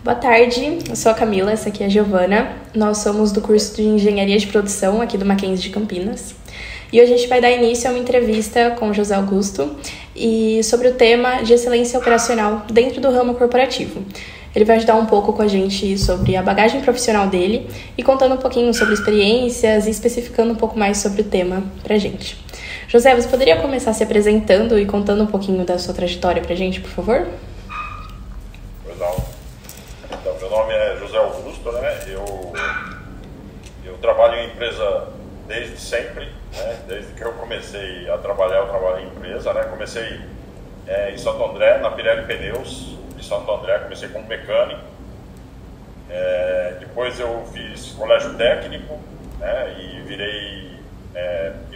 Boa tarde, eu sou a Camila, essa aqui é a Giovana. Nós somos do curso de Engenharia de Produção aqui do Mackenzie de Campinas. E hoje a gente vai dar início a uma entrevista com o José Augusto e sobre o tema de excelência operacional dentro do ramo corporativo. Ele vai ajudar um pouco com a gente sobre a bagagem profissional dele e contando um pouquinho sobre experiências e especificando um pouco mais sobre o tema pra gente. José, você poderia começar se apresentando e contando um pouquinho da sua trajetória pra gente, por favor? Legal. Então, meu nome é José Augusto, né? Eu trabalho em empresa desde sempre, né? Desde que eu comecei a trabalhar, eu trabalho em empresa, né? Comecei em Santo André, na Pirelli Pneus de Santo André, comecei como mecânico. Depois eu fiz colégio técnico, né? E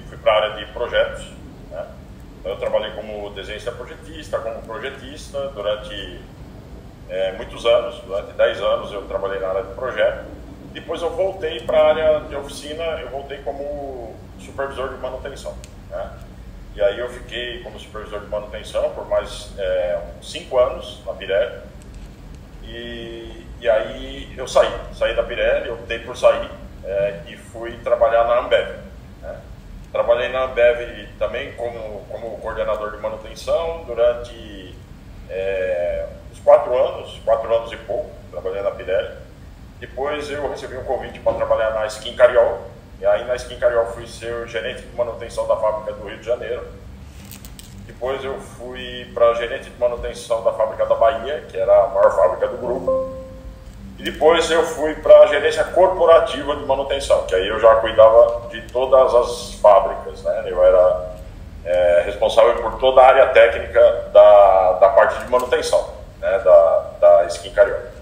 fui para a área de projetos, né? Então, eu trabalhei como desenhista projetista, como projetista durante muitos anos, durante 10 anos eu trabalhei na área de projeto. Depois eu voltei para a área de oficina, eu voltei como supervisor de manutenção, né? E aí eu fiquei como supervisor de manutenção por mais 5 anos na Pirelli. E aí eu saí da Pirelli, eu optei por sair e fui trabalhar na Ambev, né? Trabalhei na Ambev também como coordenador de manutenção durante uns 4 anos e pouco, trabalhei na Pirelli. Depois eu recebi um convite para trabalhar na Skin Cariol, e aí na Skin Cariol fui ser o gerente de manutenção da fábrica do Rio de Janeiro. Depois eu fui para gerente de manutenção da fábrica da Bahia, que era a maior fábrica do grupo. E depois eu fui para a gerência corporativa de manutenção, que aí eu já cuidava de todas as fábricas, né? Eu era responsável por toda a área técnica da parte de manutenção, né? Da Skin Cariol.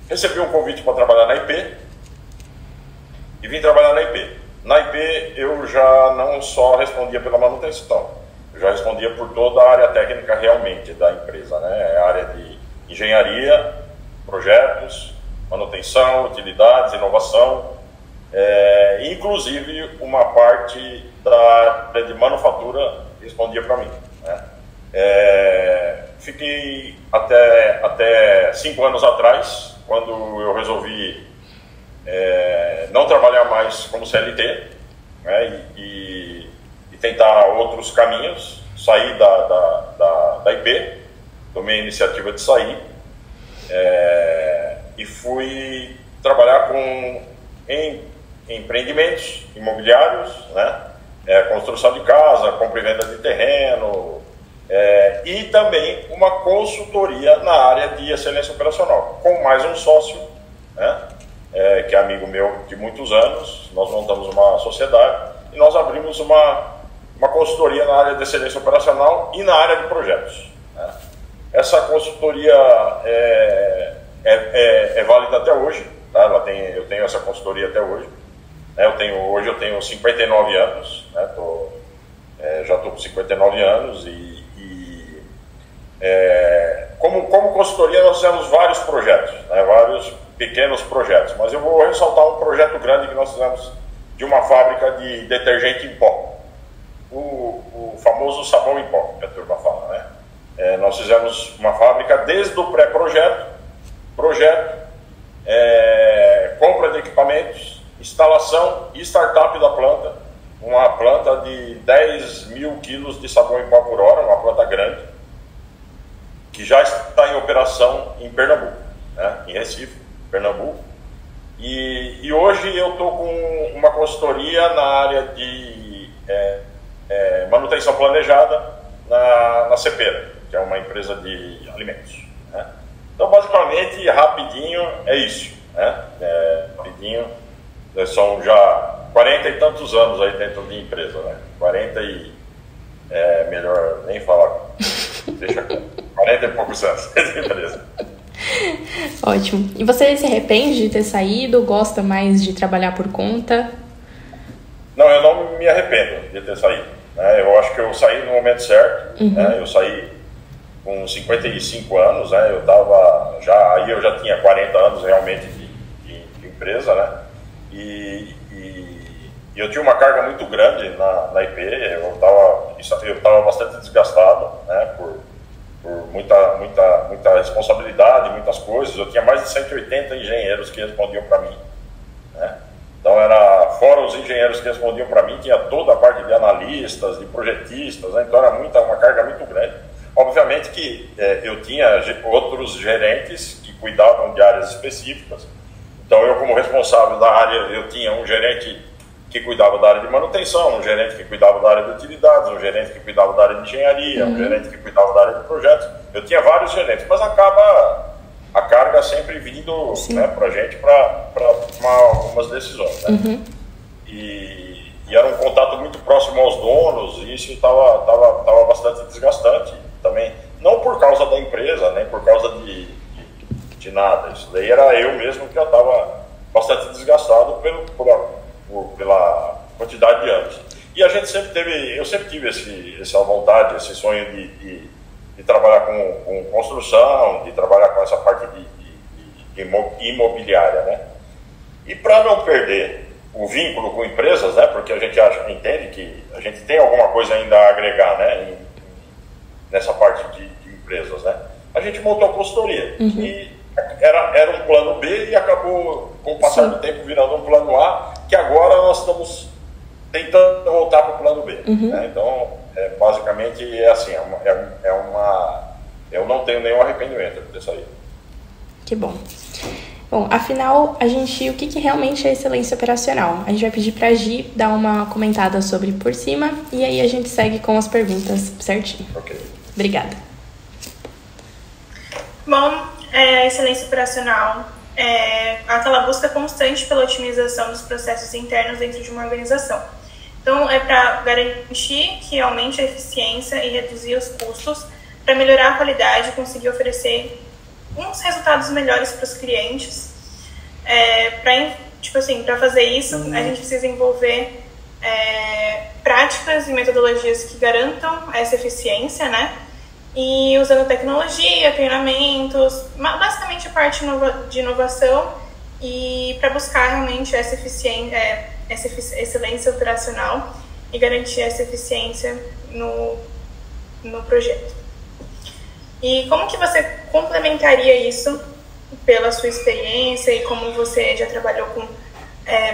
Recebi um convite para trabalhar na IP e vim trabalhar na IP. Na IP eu já não só respondia pela manutenção, eu já respondia por toda a área técnica realmente da empresa, né? A área de engenharia, projetos, manutenção, utilidades, inovação, inclusive uma parte da área de manufatura respondia para mim, né? Fiquei até 5 anos atrás, quando eu resolvi não trabalhar mais como CLT, né, e tentar outros caminhos, sair da IP, tomei a iniciativa de sair e fui trabalhar em empreendimentos imobiliários, né, construção de casa, compra e venda de terreno, e também uma consultoria na área de excelência operacional, com mais um sócio, né, que é amigo meu de muitos anos. Nós montamos uma sociedade e nós abrimos uma consultoria na área de excelência operacional e na área de projetos, né? Essa consultoria é válida até hoje, tá? Eu tenho essa consultoria até hoje, né? Hoje eu tenho 59 anos, né? Já estou com 59 anos como consultoria nós fizemos vários projetos, né? Vários pequenos projetos, mas eu vou ressaltar um projeto grande que nós fizemos de uma fábrica de detergente em pó, o famoso sabão em pó, que a turma fala, né? Nós fizemos uma fábrica desde o pré-projeto, compra de equipamentos, instalação e startup da planta, uma planta de 10 mil quilos de sabão em pó por hora, uma planta grande, que já está em operação em Pernambuco, né? Em Recife, Pernambuco. E hoje eu estou com uma consultoria na área de manutenção planejada na Cepera, que é uma empresa de alimentos, né? Então, basicamente, rapidinho, é isso, né? Rapidinho, são já 40 e tantos anos aí dentro de empresa, né? 40 e... melhor nem falar, deixa 40 e poucos anos de empresa. Ótimo. E você se arrepende de ter saído? Gosta mais de trabalhar por conta? Não, eu não me arrependo de ter saído, né? Eu acho que eu saí no momento certo, né? Eu saí com 55 anos, né? Aí eu já tinha 40 anos realmente de empresa, né? E eu tinha uma carga muito grande na IP, eu estava bastante desgastado, né? por muita responsabilidade, muitas coisas. Eu tinha mais de 180 engenheiros que respondiam para mim, né? Então, fora os engenheiros que respondiam para mim, tinha toda a parte de analistas, de projetistas, né? Então era uma carga muito grande. Obviamente que eu tinha outros gerentes que cuidavam de áreas específicas. Então, eu como responsável da área, eu tinha um gerente que cuidava da área de manutenção, um gerente que cuidava da área de utilidades, um gerente que cuidava da área de engenharia, um gerente que cuidava da área de projetos. Eu tinha vários gerentes, mas acaba a carga sempre vindo, né, para a gente para tomar algumas decisões, né? E era um contato muito próximo aos donos, e isso estava bastante desgastante também, não por causa da empresa, nem por causa de nada. Isso daí era eu mesmo que já estava bastante desgastado pela quantidade de anos. E eu sempre tive essa vontade, esse sonho de trabalhar com construção, de trabalhar com essa parte de imobiliária, né? E para não perder o vínculo com empresas, né? Porque a gente entende que a gente tem alguma coisa ainda a agregar, né? Nessa parte de empresas, né? A gente montou a consultoria. E era um plano B e acabou, com o passar do tempo, virando um plano A, que agora nós estamos tentando voltar para o plano B. Né? Então, basicamente, é assim, eu não tenho nenhum arrependimento de ter saído. Que bom. Bom, afinal, o que realmente é excelência operacional? A gente vai pedir para a Gi dar uma comentada sobre por cima, e aí a gente segue com as perguntas certinho. Ok. Obrigada. Bom, excelência operacional é aquela busca constante pela otimização dos processos internos dentro de uma organização. Então, é para garantir que aumente a eficiência e reduzir os custos, para melhorar a qualidade e conseguir oferecer uns resultados melhores para os clientes. Para fazer isso, a gente precisa envolver práticas e metodologias que garantam essa eficiência, né? E usando tecnologia, treinamentos, basicamente a parte de inovação, e para buscar realmente essa excelência operacional e garantir essa eficiência no projeto. E como que você complementaria isso pela sua experiência e como você já trabalhou com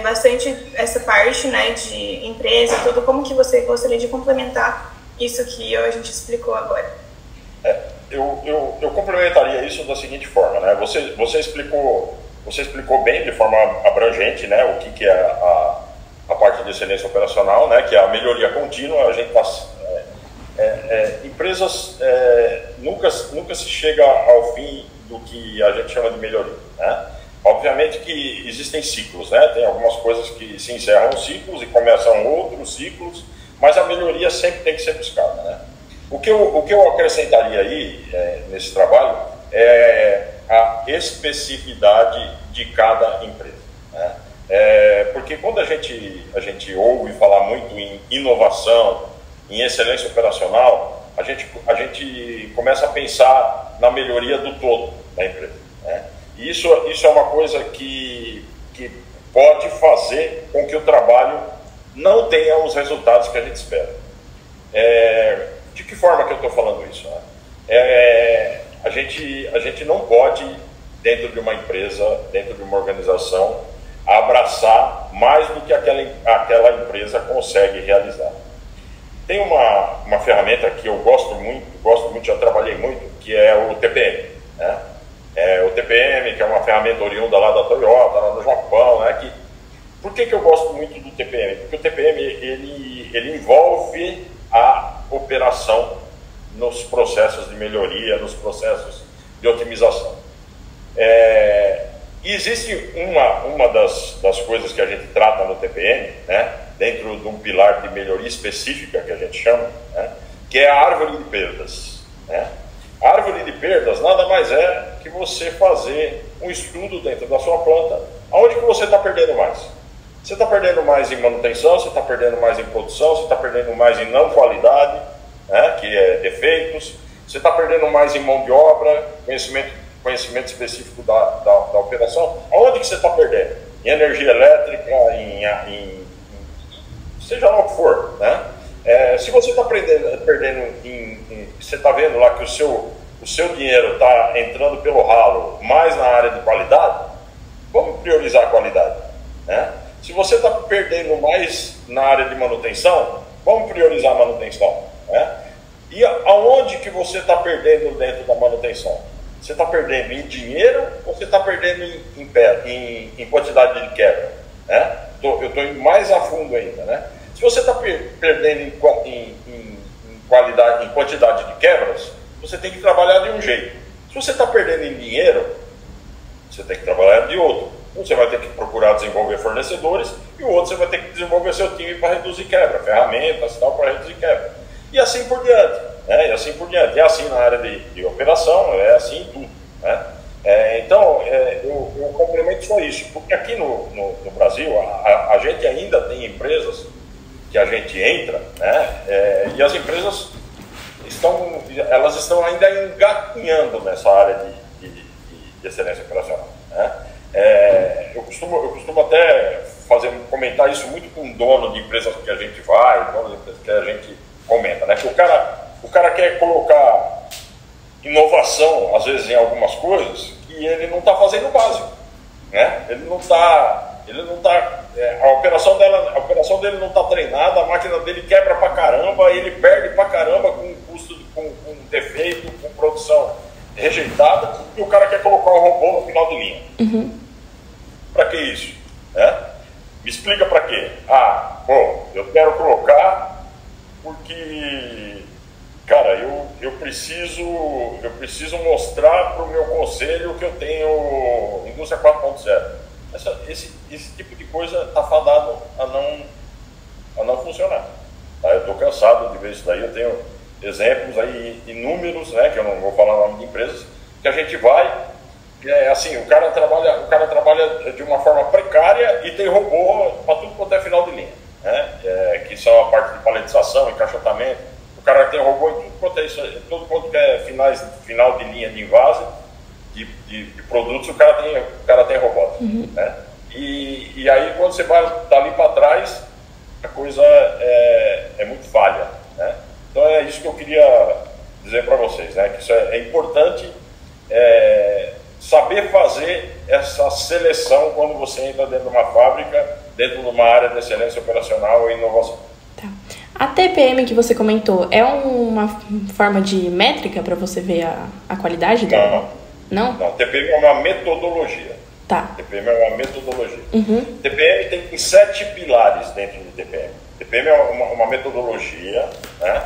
bastante essa parte, né, de empresa e tudo, como que você gostaria de complementar isso que a gente explicou agora? Eu complementaria isso da seguinte forma, né? Você explicou bem, de forma abrangente, né, o que é a parte de excelência operacional, né, que é a melhoria contínua. A gente empresas nunca se chega ao fim do que a gente chama de melhoria, né? Obviamente que existem ciclos, né? Tem algumas coisas que se encerram ciclos e começam outros ciclos, mas a melhoria sempre tem que ser buscada, né? O que eu acrescentaria aí nesse trabalho é a especificidade de cada empresa, né? Porque quando a gente ouve falar muito em inovação, em excelência operacional, a gente começa a pensar na melhoria do todo da empresa, né? E isso é uma coisa que pode fazer com que o trabalho não tenha os resultados que a gente espera. De que forma que eu estou falando isso, né? A gente não pode, dentro de uma empresa, dentro de uma organização, abraçar mais do que aquela empresa consegue realizar. Tem uma ferramenta que eu gosto muito, já trabalhei muito, que é o TPM, né? O TPM, que é uma ferramenta oriunda lá da Toyota, lá no Japão, né? Por que eu gosto muito do TPM? Porque o TPM, ele envolve a operação nos processos de melhoria, nos processos de otimização. E existe uma das coisas que a gente trata no TPM, né, dentro de um pilar de melhoria específica, que a gente chama, né, que é a árvore de perdas, né? A árvore de perdas nada mais é que você fazer um estudo dentro da sua planta, aonde que você está perdendo mais. Você está perdendo mais em manutenção, você está perdendo mais em produção, você está perdendo mais em não qualidade, né, que é defeitos, você está perdendo mais em mão de obra, conhecimento específico da operação. Aonde que você está perdendo? Em energia elétrica, em seja lá o que for, né? Se você está perdendo você está vendo lá que o seu dinheiro está entrando pelo ralo mais na área de qualidade, vamos priorizar a qualidade, né? Se você está perdendo mais na área de manutenção, vamos priorizar a manutenção, né? E aonde que você está perdendo dentro da manutenção? Você está perdendo em dinheiro ou você está perdendo em quantidade de quebra, né? Eu estou indo mais a fundo ainda, né? Se você está perdendo em qualidade, em quantidade de quebras, você tem que trabalhar de um jeito. Se você está perdendo em dinheiro, você tem que trabalhar de outro. Você vai ter que procurar desenvolver fornecedores e o outro você vai ter que desenvolver seu time para reduzir quebra, ferramentas e tal para reduzir quebra. E assim por diante, né? E assim por diante. É assim na área de operação, é assim em tudo, né? Então, eu complemento só isso, porque aqui no Brasil, a gente ainda tem empresas que a gente entra, né? E as empresas estão ainda engatinhando nessa área de excelência operacional, né? Eu costumo até comentar isso muito com o dono de empresas que a gente vai, dono de empresas que a gente comenta, né? Que o cara quer colocar inovação, às vezes, em algumas coisas, e ele não está fazendo o básico, né? A operação dele não está treinada, a máquina dele quebra pra caramba, ele perde pra caramba com custo, com defeito, com produção rejeitada, e o cara quer colocar um robô no final de linha. Uhum. Para que isso? Né? Me explica para quê? Eu quero colocar porque, cara, eu preciso mostrar para o meu conselho que eu tenho indústria 4.0. Esse tipo de coisa está fadado a não funcionar. Tá? Eu estou cansado de ver isso daí. Eu tenho exemplos aí inúmeros, né, que eu não vou falar o nome de empresas, que a gente vai, assim, o cara trabalha de uma forma precária e tem robô para tudo quanto é final de linha, né? Que são a parte de paletização, encaixotamento. O cara tem robô em tudo quanto é final de linha de invase, de produtos, o cara tem robô. Uhum. Né? E aí quando você vai dali para trás, a coisa é muito falha, né? Então é isso que eu queria dizer para vocês, né? Que isso é importante, saber fazer essa seleção quando você entra dentro de uma fábrica, dentro de uma área de excelência operacional e inovação. Tá. A TPM que você comentou é uma forma de métrica para você ver a qualidade dela? Não? Não, TPM é uma metodologia. Tá. TPM é uma metodologia. Uhum. TPM tem 7 pilares dentro do TPM. TPM é uma metodologia, né,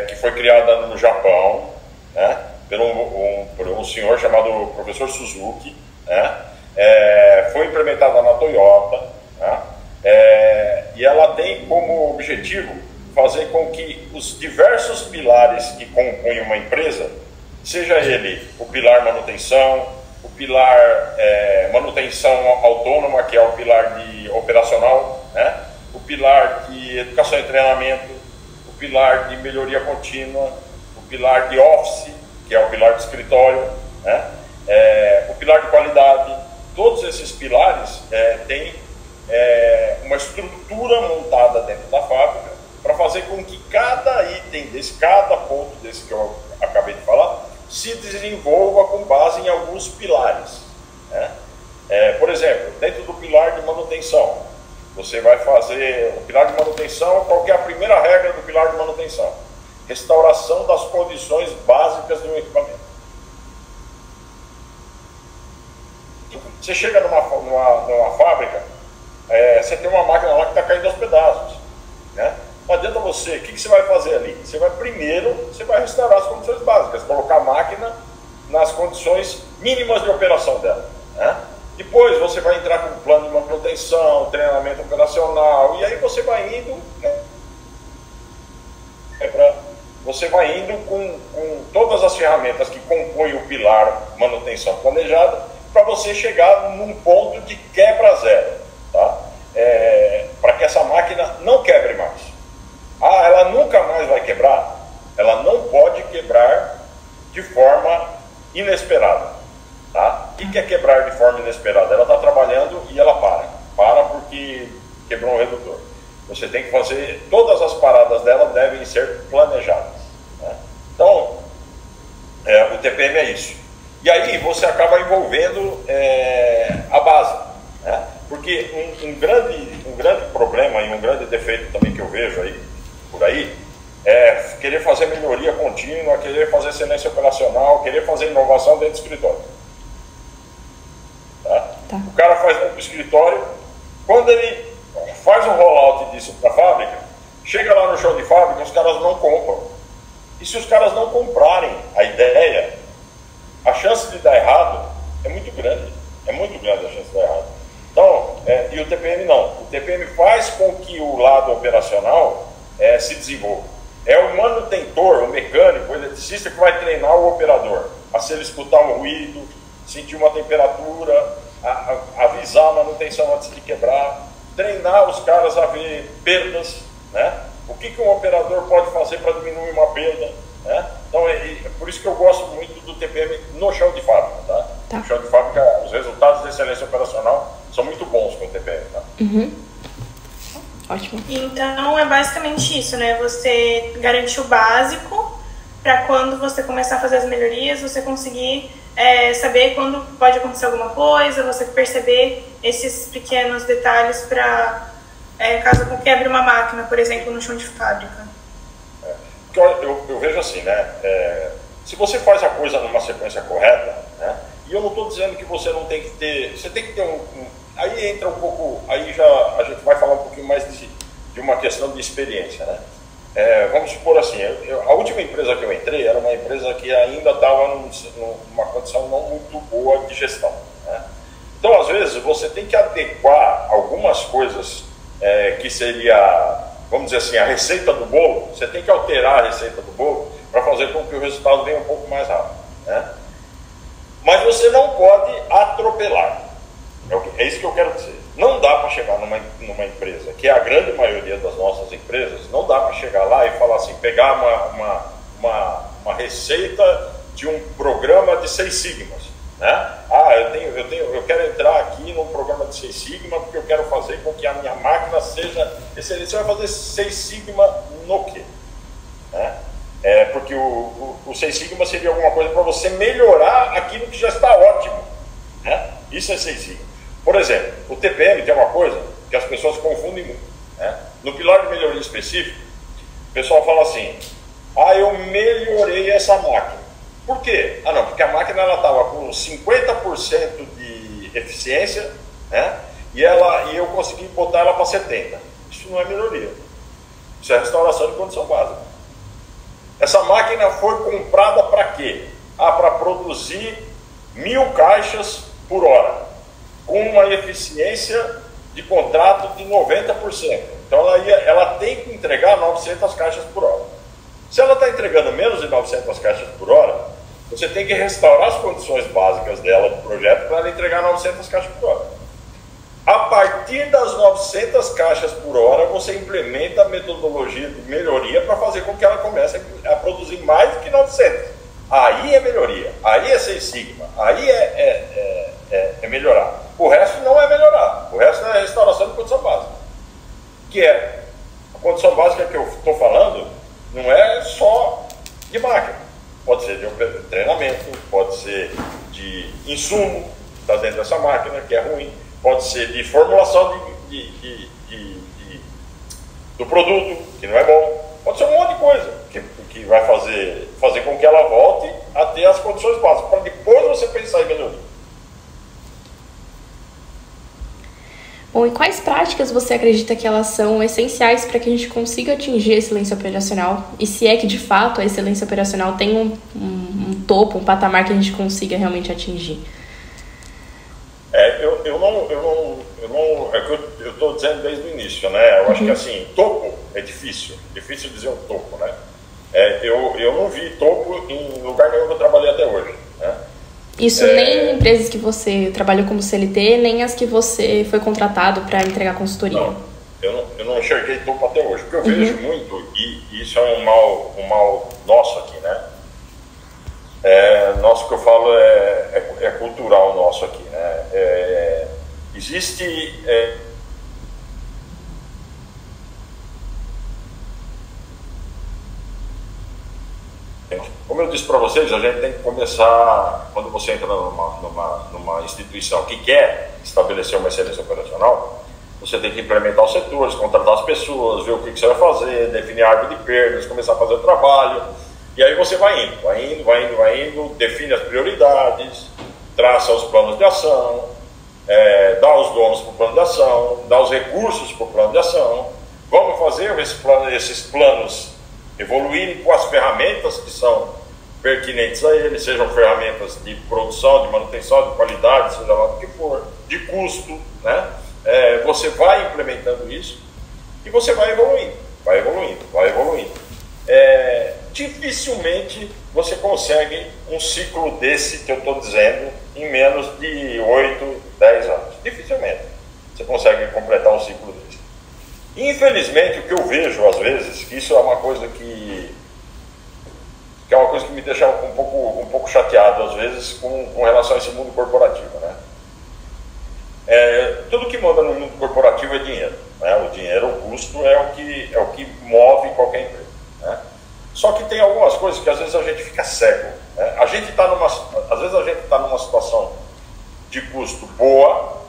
que foi criada no Japão, né, por um senhor chamado professor Suzuki, né, foi implementada na Toyota, né, e ela tem como objetivo fazer com que os diversos pilares que compõem uma empresa, seja ele o pilar manutenção, o pilar manutenção autônoma, que é o pilar de operacional, né, o pilar de educação e treinamento, o pilar de melhoria contínua, o pilar de office, que é o pilar de escritório, né, o pilar de qualidade. Todos esses pilares têm uma estrutura montada dentro da fábrica para fazer com que cada item cada ponto desse que eu acabei de falar, se desenvolva com base em alguns pilares, né? Por exemplo, dentro do pilar de manutenção, você vai fazer o pilar de manutenção. Qual que é a primeira regra do pilar de manutenção? Restauração das condições básicas de um equipamento. Você chega numa fábrica, você tem uma máquina lá que está caindo aos pedaços, né? Não adianta você, o que você vai fazer ali? Você vai restaurar as condições básicas, colocar a máquina nas condições mínimas de operação dela, né? Depois você vai entrar com um plano de manutenção, treinamento operacional, e aí você vai indo, né? Você vai indo com todas as ferramentas que compõem o pilar manutenção planejada, para você chegar num ponto de quebra zero, tá? Para que essa máquina não quebre mais. Ela nunca mais vai quebrar? Ela não pode quebrar de forma inesperada, tá? O que é quebrar de forma inesperada? Ela está trabalhando e ela para porque quebrou um redutor. Você tem que fazer, todas as paradas dela devem ser planejadas, né? Então, O TPM é isso. E aí você acaba envolvendo a base, né? Porque um grande problema e um grande defeito também que eu vejo aí, por aí, é querer fazer melhoria contínua, querer fazer excelência operacional, querer fazer inovação dentro do escritório. Tá? O cara faz dentro do escritório, quando ele faz um rollout disso para a fábrica, chega lá no chão de fábrica, os caras não compram. E se os caras não comprarem a ideia, a chance de dar errado é muito grande. É muito grande a chance de dar errado. Então, e o TPM não. O TPM faz com que o lado operacional se desenvolva. É o manutentor, o mecânico, o eletricista que vai treinar o operador. A se ele escutar um ruído, sentir uma temperatura, avisar a manutenção antes de quebrar, treinar os caras a ver perdas, né? O que um operador pode fazer para diminuir uma perda, né? Então, é por isso que eu gosto muito do TPM no chão de fábrica, tá? No chão de fábrica, os resultados de excelência operacional são muito bons com o TPM, tá? Ótimo. Então, é basicamente isso, né? Você garante o básico para quando você começar a fazer as melhorias, você conseguir saber quando pode acontecer alguma coisa, você perceber esses pequenos detalhes para caso quebre uma máquina, por exemplo, no chão de fábrica. Eu vejo assim, né? Se você faz a coisa numa sequência correta, né? E eu não estou dizendo que você não tem que ter... Você tem que ter aí entra um pouco... Aí já a gente vai falar um pouquinho mais de uma questão de experiência, né? Vamos supor assim, a última empresa que eu entrei era uma empresa que ainda estava numa condição não muito boa de gestão, né? Então, às vezes, você tem que adequar algumas coisas que seria, vamos dizer assim, a receita do bolo. Você tem que alterar a receita do bolo para fazer com que o resultado venha um pouco mais rápido, né? Mas você não pode atropelar. É isso que eu quero dizer. Não dá para chegar numa empresa, que é a grande maioria das nossas empresas, não dá para chegar lá e falar assim, pegar uma receita de um programa de 6 sigmas, né? Eu quero entrar aqui num programa de 6 sigma porque eu quero fazer com que a minha máquina seja excelente. Você vai fazer 6 sigma no quê? Né? Porque o 6 sigma seria alguma coisa para você melhorar aquilo que já está ótimo, né? Isso é 6 sigma. Por exemplo, o TPM tem uma coisa que as pessoas confundem muito, né? No pilar de melhoria específico, o pessoal fala assim, eu melhorei essa máquina. Por quê? Não, porque a máquina estava com 50% de eficiência, né? E eu consegui botar ela para 70%. Isso não é melhoria. Isso é restauração de condição básica. Essa máquina foi comprada para quê? Para produzir 1000 caixas por hora, com uma eficiência de contrato de 90%. Então ela tem que entregar 900 caixas por hora. Se ela está entregando menos de 900 caixas por hora, você tem que restaurar as condições básicas dela do projeto para ela entregar 900 caixas por hora. A partir das 900 caixas por hora, você implementa a metodologia de melhoria para fazer com que ela comece a produzir mais do que 900. Aí é melhoria, aí é 6 sigma, aí é melhorar. O resto não é melhorar, o resto é restauração de condição básica. Que é, a condição básica que eu estou falando não é só de máquina. Pode ser de treinamento, pode ser de insumo, que está dentro dessa máquina, que é ruim, pode ser de formulação do produto, que não é bom, pode ser um monte de coisa que vai fazer com que ela volte a ter as condições básicas, para depois você pensar em melhoria. Bom, e quais práticas você acredita que elas são essenciais para que a gente consiga atingir a excelência operacional? E se é que, de fato, a excelência operacional tem um topo, um patamar que a gente consiga realmente atingir? Eu estou dizendo desde o início, né? Eu acho que, assim, topo é difícil dizer um topo, né? Eu não vi topo em lugar nenhum que eu trabalhei até hoje, né? Isso nem em empresas que você trabalhou como CLT, nem as que você foi contratado para entregar consultoria. Não, eu não enxerguei topo até hoje, porque eu vejo muito, e isso é um mal nosso aqui, né? Nosso que eu falo é cultural nosso aqui, né? Existe... como eu disse para vocês, a gente tem que começar, quando você entra numa instituição que quer estabelecer uma excelência operacional, você tem que implementar os setores, contratar as pessoas, ver o que você vai fazer, definir a árvore de perdas, começar a fazer o trabalho, e aí você vai indo, define as prioridades, traça os planos de ação, dá os donos para o plano de ação, dá os recursos para o plano de ação. Vamos fazer esses planos evoluírem com as ferramentas que são pertinentes a eles, sejam ferramentas de produção, de manutenção, de qualidade, seja lá do que for, de custo, né? Você vai implementando isso e você vai evoluindo. Dificilmente você consegue um ciclo desse que eu estou dizendo em menos de 8, 10 anos. Dificilmente você consegue completar um ciclo desse. Infelizmente, o que eu vejo às vezes, que isso é uma coisa que é uma coisa que me deixa um pouco chateado às vezes com relação a esse mundo corporativo, né? Tudo que manda no mundo corporativo é dinheiro, né? O dinheiro, o custo é o que move qualquer empresa, né? Só que tem algumas coisas que às vezes a gente fica cego, né? Às vezes a gente está numa situação de custo boa,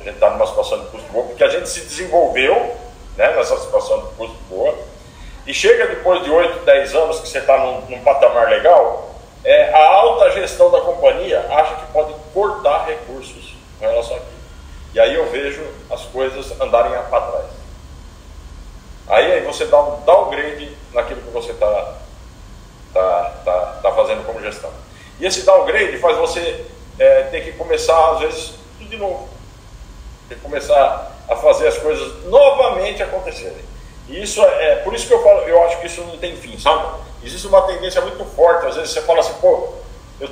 porque a gente se desenvolveu, né, nessa situação de custo boa, e chega depois de 8, 10 anos que você está num patamar legal, a alta gestão da companhia acha que pode cortar recursos com relação a aquilo. E aí eu vejo as coisas andarem para trás. Aí você dá um downgrade naquilo que você está fazendo como gestão. E esse downgrade faz você ter que começar, às vezes, tudo de novo. Ter que começar a fazer as coisas novamente acontecerem. E isso por isso que eu acho que isso não tem fim, sabe? Existe uma tendência muito forte, às vezes você fala assim, pô, eu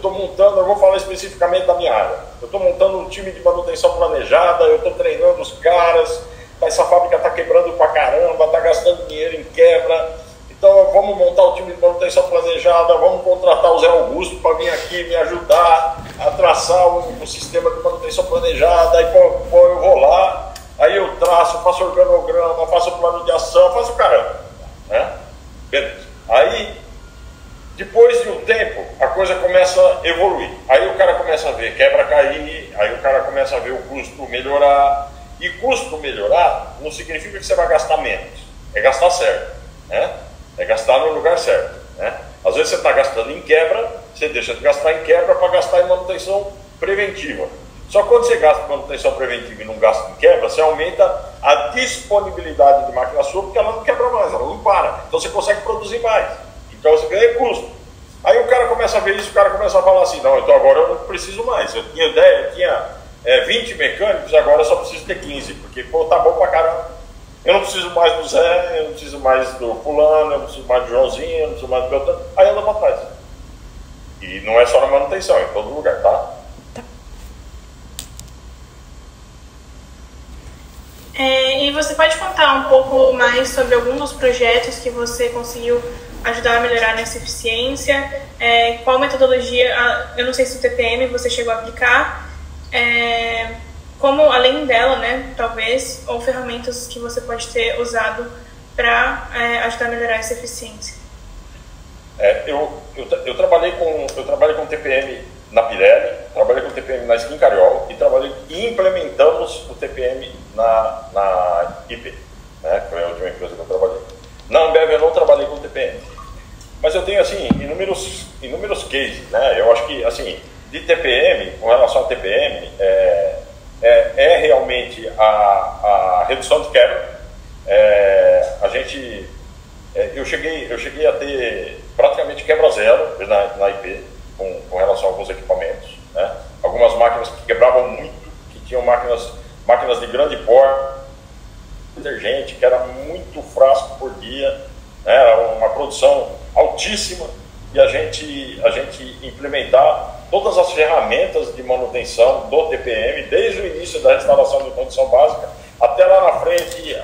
vou falar especificamente da minha área, eu estou montando um time de manutenção planejada, eu estou treinando os caras, essa fábrica está quebrando pra caramba, está gastando dinheiro em quebra, então vamos montar o time de manutenção planejada, vamos contratar o Zé Augusto para vir aqui me ajudar a traçar o sistema de manutenção planejada, aí eu vou lá, aí eu traço, faço organograma, faço plano de ação, faço o caramba, né? Beleza. Aí, depois de um tempo, a coisa começa a evoluir. Aí o cara começa a ver quebra cair, aí o cara começa a ver o custo melhorar. E custo melhorar não significa que você vai gastar menos, é gastar certo, né? É gastar no lugar certo, né? Às vezes você está gastando em quebra, você deixa de gastar em quebra para gastar em manutenção preventiva. Só que quando você gasta em manutenção preventiva e não gasta em quebra, você aumenta a disponibilidade de máquina sua, porque ela não quebra mais, ela não para. Então você consegue produzir mais. Então você ganha custo. Aí o cara começa a ver isso, o cara começa a falar assim, não, então agora eu não preciso mais. Eu tinha 20 mecânicos, agora eu só preciso ter 15, porque pô, tá bom pra caramba. Eu não preciso mais do Zé, eu não preciso mais do fulano, eu não preciso mais do Joãozinho, eu não preciso mais do Beltrano. Aí anda pra trás. E não é só na manutenção, é em todo lugar, tá? E você pode contar um pouco mais sobre algum dos projetos que você conseguiu ajudar a melhorar nessa eficiência? Qual metodologia, eu não sei se o TPM você chegou a aplicar, como além dela, né, talvez, ou ferramentas que você pode ter usado para ajudar a melhorar essa eficiência? Eu trabalhei com TPM na Pirelli, trabalhei com TPM na Skin Cariol e implementamos o TPM na IP, né, que foi a última empresa que eu trabalhei. Na Ambev eu não trabalhei com TPM, mas eu tenho assim inúmeros cases, né? Eu acho que assim de TPM, com relação a TPM, realmente a redução de quebra. Eu cheguei a ter praticamente quebra zero na IP com relação a alguns equipamentos, né? Algumas máquinas que quebravam muito, que tinham máquinas de grande porte, detergente, que era muito frasco por dia, né? Era uma produção altíssima, e a gente implementar todas as ferramentas de manutenção do TPM, desde o início da instalação de condição básica, até lá na frente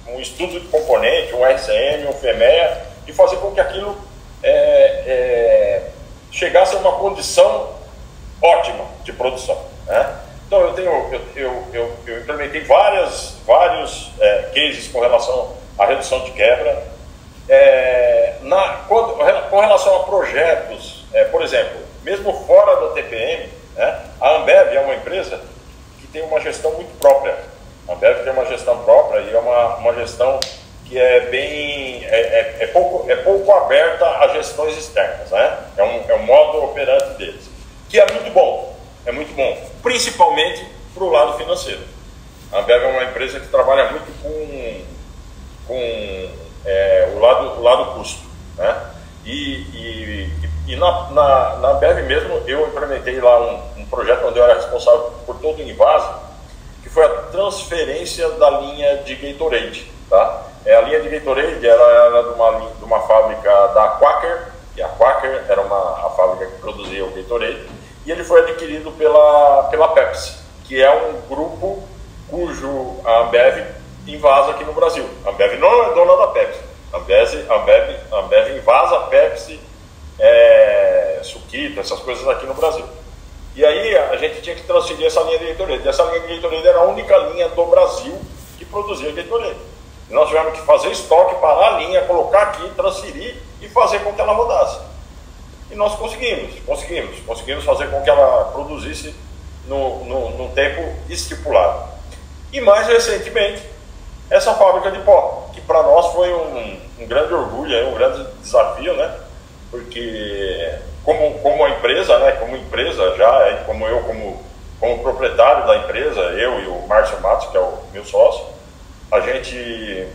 um estudo de componente, um RCM, um FEMEA, e fazer com que aquilo chegasse a uma condição ótima de produção, né? Então eu implementei vários cases com relação à redução de quebra. Com relação a projetos por exemplo, mesmo fora do TPM, né, a Ambev é uma empresa que tem uma gestão muito própria. A Ambev tem uma gestão própria e é uma gestão que é bem pouco aberta a gestões externas, né? É um modo operante deles, que é muito bom, principalmente para o lado financeiro. A Ambev é uma empresa que trabalha muito com o lado custo, né? E na Ambev mesmo eu implementei lá um projeto onde eu era responsável por todo o invase, que foi a transferência da linha de Gatorade, tá? A linha de Gatorade era de uma fábrica da Quaker, e a Quaker era a fábrica que produzia o Gatorade, e ele foi adquirido pela Pepsi, que é um grupo cujo a Ambev invasa aqui no Brasil. A Ambev não é dona da Pepsi. A Ambev invasa a Pepsi, Suquita, essas coisas aqui no Brasil. E aí a gente tinha que transferir essa linha de Gatorade. E essa linha de Gatorade era a única linha do Brasil que produzia Gatorade. E nós tivemos que fazer estoque, parar a linha, colocar aqui, transferir e fazer com que ela rodasse. E nós conseguimos fazer com que ela produzisse no tempo estipulado. E mais recentemente, essa fábrica de pó, que para nós foi um grande orgulho, um grande desafio, né? Porque como a empresa, né? Como empresa já, como proprietário da empresa, eu e o Márcio Matos, que é o meu sócio, a gente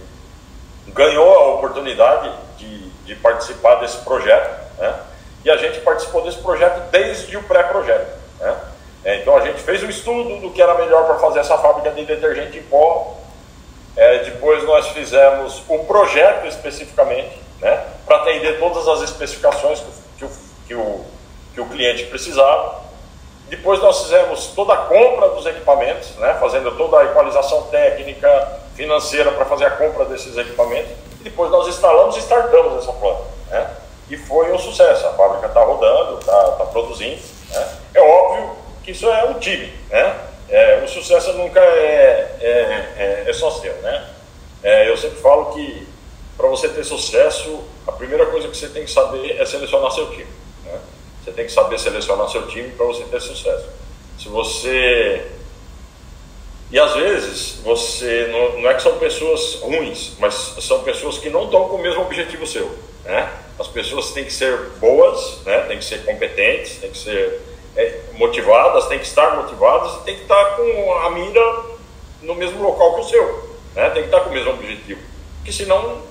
ganhou a oportunidade de participar desse projeto, né? E a gente participou desse projeto desde o pré-projeto, né? Então a gente fez um estudo do que era melhor para fazer essa fábrica de detergente em pó. Depois nós fizemos um projeto especificamente, né, para atender todas as especificações que o cliente precisava. Depois nós fizemos toda a compra dos equipamentos, né, fazendo toda a equalização técnica, financeira para fazer a compra desses equipamentos. E depois nós instalamos e startamos essa planta, né, e foi um sucesso. A fábrica está rodando, está produzindo, né. É óbvio que isso é um time, né. O sucesso nunca é só seu, né? Eu sempre falo que para você ter sucesso, a primeira coisa que você tem que saber é selecionar seu time, né? Você tem que saber selecionar seu time para você ter sucesso. E às vezes você não é que são pessoas ruins, mas são pessoas que não estão com o mesmo objetivo seu, né? As pessoas têm que ser boas, né? Têm que ser competentes, têm que ser motivadas, tem que estar motivadas e tem que estar com a mira no mesmo local que o seu, né? Tem que estar com o mesmo objetivo, porque senão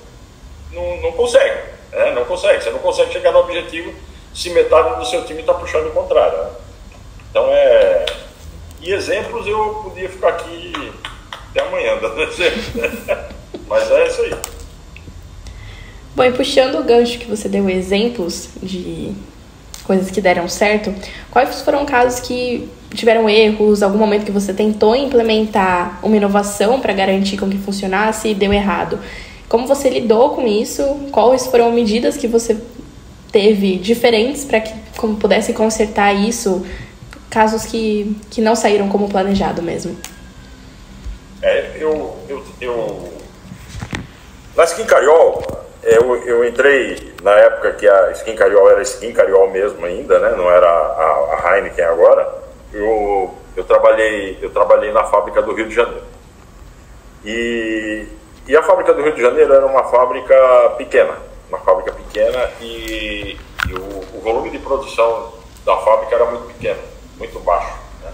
não consegue, né? Você não consegue chegar no objetivo se metade do seu time está puxando o contrário, né? Então e exemplos eu podia ficar aqui até amanhã dando exemplos, né? Mas é isso aí. Bom, e puxando o gancho que você deu exemplos de coisas que deram certo, quais foram casos que tiveram erros, algum momento que você tentou implementar uma inovação para garantir com que funcionasse e deu errado? Como você lidou com isso? Quais foram medidas que você teve diferentes para que pudesse consertar isso? Casos que não saíram como planejado mesmo. Na Skin Cariol, eu entrei na época que a Skin Cariol era Skin Cariol mesmo ainda, né? Não era a Heineken agora. Eu trabalhei na fábrica do Rio de Janeiro. E a fábrica do Rio de Janeiro era uma fábrica pequena e o volume de produção da fábrica era muito pequeno, muito baixo, né?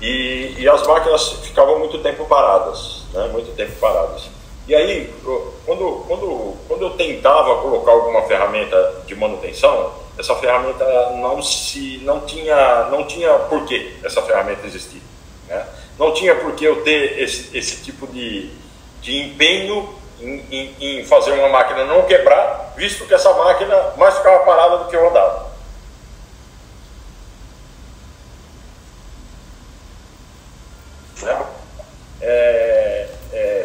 E as máquinas ficavam muito tempo paradas, né? E aí, quando eu tentava colocar alguma ferramenta de manutenção, essa ferramenta não tinha por que essa ferramenta existir, né? Não tinha por que eu ter esse tipo de empenho em fazer uma máquina não quebrar, visto que essa máquina mais ficava parada do que rodava.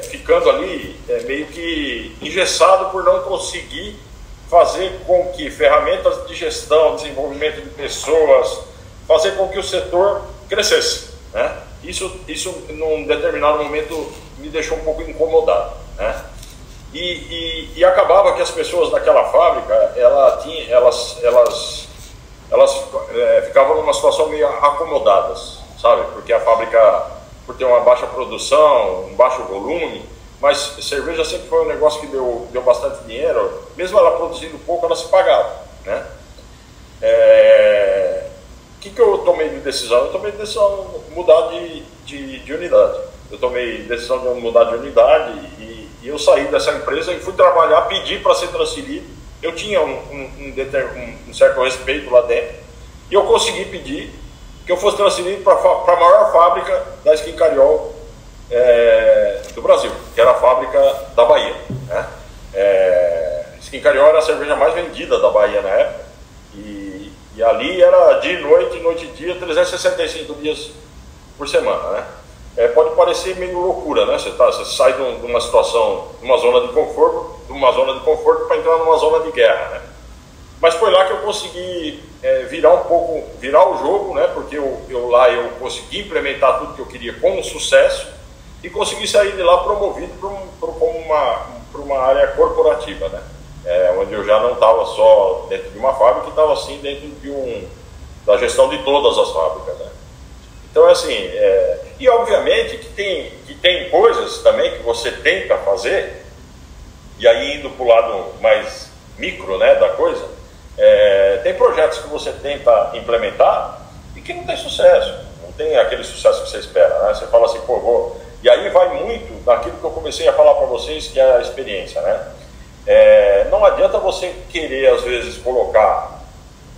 Ficando ali meio que engessado por não conseguir fazer com que ferramentas de gestão, desenvolvimento de pessoas, fazer com que o setor crescesse, né? Isso num determinado momento me deixou um pouco incomodado, né? E acabava que as pessoas daquela fábrica, elas elas ficavam numa situação meio acomodadas, sabe? Porque a fábrica, por ter uma baixa produção, um baixo volume, mas cerveja sempre foi um negócio que deu bastante dinheiro, mesmo ela produzindo pouco, ela se pagava, né? O que eu tomei de decisão? Eu tomei de decisão de mudar de unidade. Eu tomei decisão de mudar de unidade e eu saí dessa empresa e fui trabalhar, pedi para ser transferido. Eu tinha um certo respeito lá dentro e eu consegui pedir que eu fosse transferido para a maior fábrica da Skin Cariol do Brasil, que era a fábrica da Bahia, né? Skin Cariol era a cerveja mais vendida da Bahia na época e ali era dia e noite, noite e dia, 365 dias por semana, né? Pode parecer meio loucura, né? Você sai de uma situação, de uma zona de conforto para entrar numa zona de guerra, né? Mas foi lá que eu consegui virar o jogo, né? Porque eu consegui implementar tudo que eu queria com sucesso e consegui sair de lá promovido para uma área corporativa, né? Onde eu já não estava só dentro de uma fábrica, estava assim dentro da gestão de todas as fábricas, né? Então, assim, e obviamente que tem coisas também que você tenta fazer, e aí indo para o lado mais micro, né, da coisa, tem projetos que você tenta implementar e que não tem sucesso, não tem aquele sucesso que você espera, né? Você fala assim, pô, e aí vai muito daquilo que eu comecei a falar para vocês, que é a experiência, né? Não adianta você querer, às vezes, colocar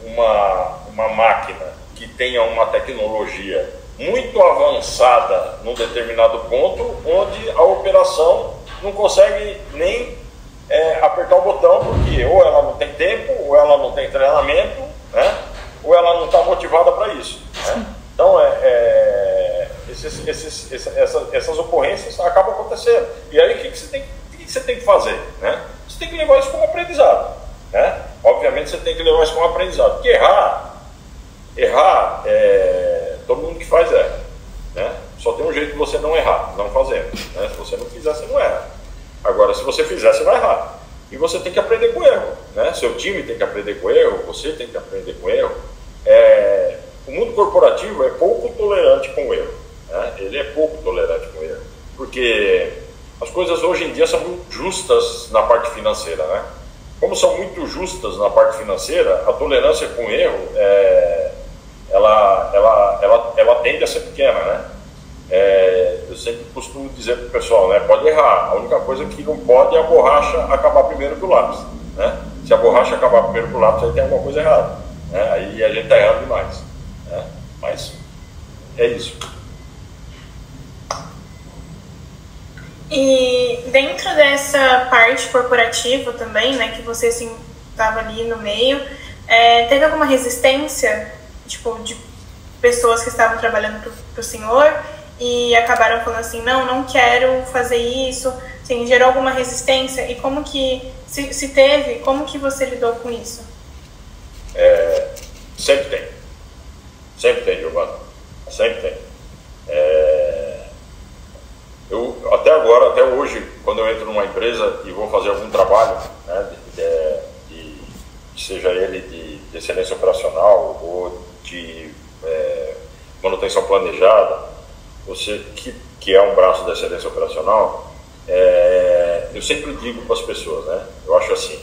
uma máquina que tenha uma tecnologia muito avançada num determinado ponto, onde a operação não consegue nem apertar o botão, porque ou ela não tem tempo, ou ela não tem treinamento, né? Ou ela não está motivada para isso, né? Então, essas ocorrências acabam acontecendo. E aí, o que você tem que fazer, né? Você tem que levar isso como aprendizado, né? Obviamente, você tem que levar isso como aprendizado, porque errar, todo mundo que faz né? Só tem um jeito de você não errar, não fazendo, né? Se você não fizer, você não erra. Agora, se você fizer, você vai errar. E você tem que aprender com o erro, né? Seu time tem que aprender com o erro, você tem que aprender com o erro. O mundo corporativo é pouco tolerante com o erro, né? Ele é pouco tolerante com o erro, porque as coisas hoje em dia são muito justas na parte financeira, né? Como são muito justas na parte financeira, a tolerância com o erro ela tende a ser pequena, né? Eu sempre costumo dizer para o pessoal, né? Pode errar, a única coisa que não pode é a borracha acabar primeiro que o lápis, né? Se a borracha acabar primeiro que o lápis, aí tem alguma coisa errada, né? Aí a gente está errando demais, né? Mas é isso. E dentro dessa parte corporativa também, né, que você estava ali no meio, teve alguma resistência, tipo, de pessoas que estavam trabalhando para o senhor e acabaram falando assim, não quero fazer isso, assim, gerou alguma resistência? E como que, se teve, como que você lidou com isso? Sempre tem, Giovana, sempre tem. Eu, até hoje, quando eu entro numa empresa e vou fazer algum trabalho, né, seja ele de excelência operacional ou de manutenção planejada, que é um braço da excelência operacional, eu sempre digo para as pessoas, né, eu acho assim,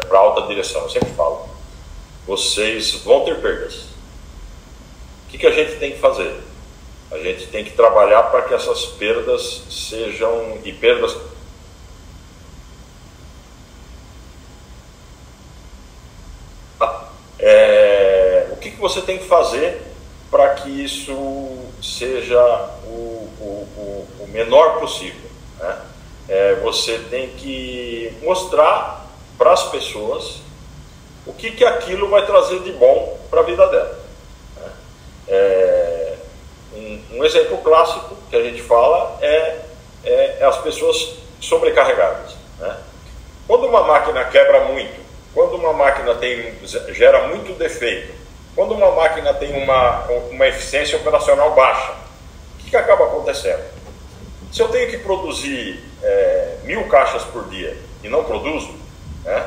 para a alta direção, eu sempre falo, vocês vão ter perdas. O que a gente tem que fazer? A gente tem que trabalhar para que essas perdas sejam, e perdas o que você tem que fazer para que isso seja o menor possível, né? Você tem que mostrar para as pessoas o que aquilo vai trazer de bom para a vida dela, né? Um exemplo clássico que a gente fala é as pessoas sobrecarregadas, né? Quando uma máquina quebra muito, quando uma máquina gera muito defeito, quando uma máquina tem uma eficiência operacional baixa, o que acaba acontecendo? Se eu tenho que produzir 1000 caixas por dia e não produzo, né,